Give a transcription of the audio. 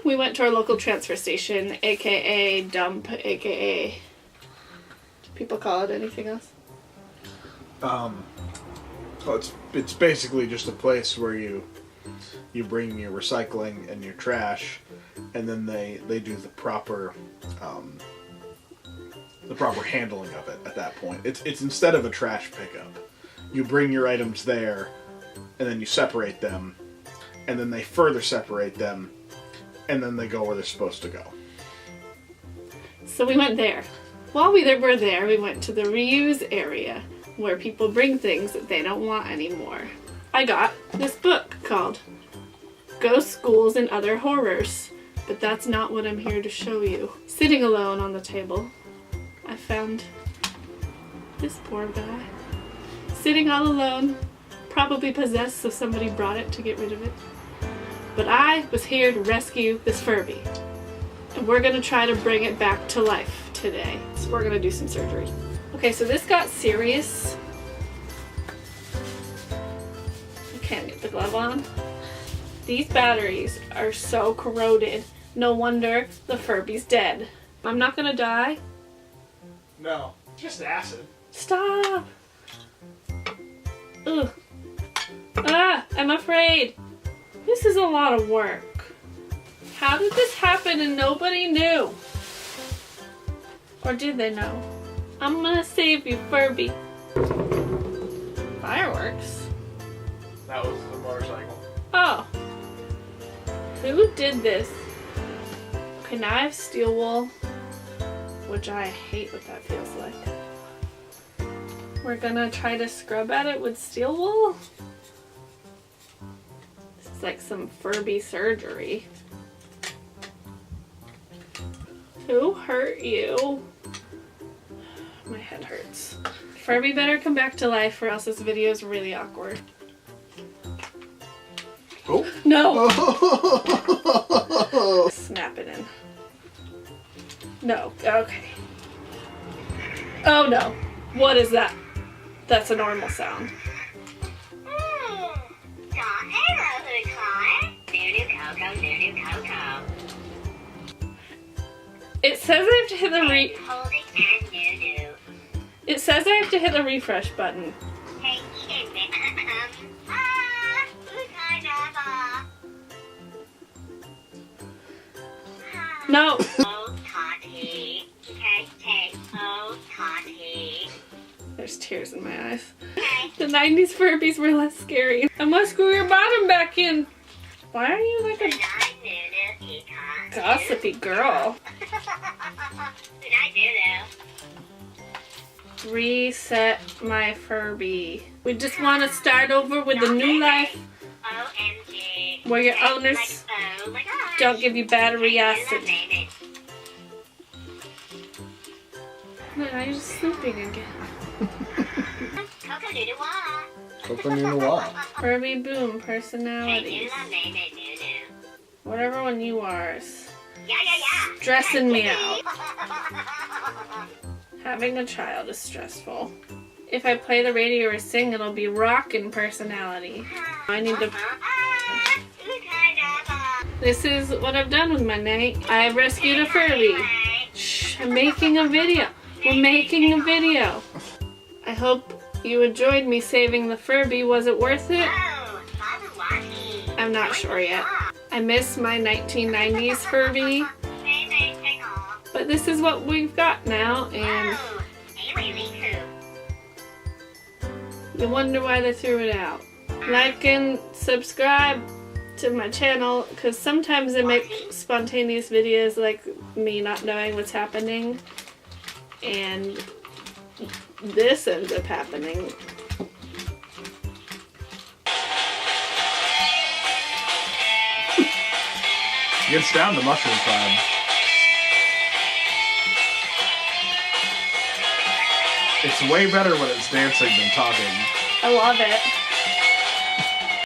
we went to our local transfer station, aka dump, aka... Do people call it anything else? Well, it's basically just a place where you bring your recycling and your trash, and then they do the proper handling of it at that point. It's instead of a trash pickup, you bring your items there, and then you separate them, and then they further separate them, and then they go where they're supposed to go. So we went there. While we were there, we went to the reuse area, where people bring things that they don't want anymore. I got this book called Ghost Schools and Other Horrors, but that's not what I'm here to show you. Sitting alone on the table, I found this poor guy. Sitting all alone, probably possessed, so somebody brought it to get rid of it. But I was here to rescue this Furby, and we're gonna try to bring it back to life today. So we're gonna do some surgery. Okay, so this got serious. I can't get the glove on. These batteries are so corroded. No wonder the Furby's dead. I'm not gonna die. No, just acid. Stop! Ugh. Ah, I'm afraid. This is a lot of work. How did this happen and nobody knew? Or did they know? I'm gonna save you, Furby. Fireworks? That was the motorcycle. Oh. Who did this? Okay, now I have steel wool, which I hate what that feels like. We're gonna try to scrub at it with steel wool. This is like some Furby surgery. Who hurt you? My head hurts. Furby better come back to life or else this video is really awkward. Oh. No! Snap it in. No. Okay. Oh no. What is that? That's a normal sound. It says I have to hit the It says I have to hit the refresh button. No. There's tears in my eyes. The 90s Furbies were less scary. I must screw your bottom back in. Why are you like a gossipy girl? Reset my Furby. We just want to start over with a new life where your owners don't give you battery acid. No, now you're just sleeping again. Furby Boom personalities. Whatever one you are is stressing me out. Having a child is stressful. If I play the radio or sing, it'll be rockin' personality. I need to... This is what I've done with my night. I rescued a Furby. Shh, I'm making a video. We're making a video. I hope you enjoyed me saving the Furby. Was it worth it? I'm not sure yet. I miss my 1990s Furby. But this is what we've got now, and you wonder why they threw it out. Like and subscribe to my channel, because sometimes I make spontaneous videos like me not knowing what's happening, and this ends up happening. Gets down to mushroom time. It's way better when it's dancing than talking. I love it.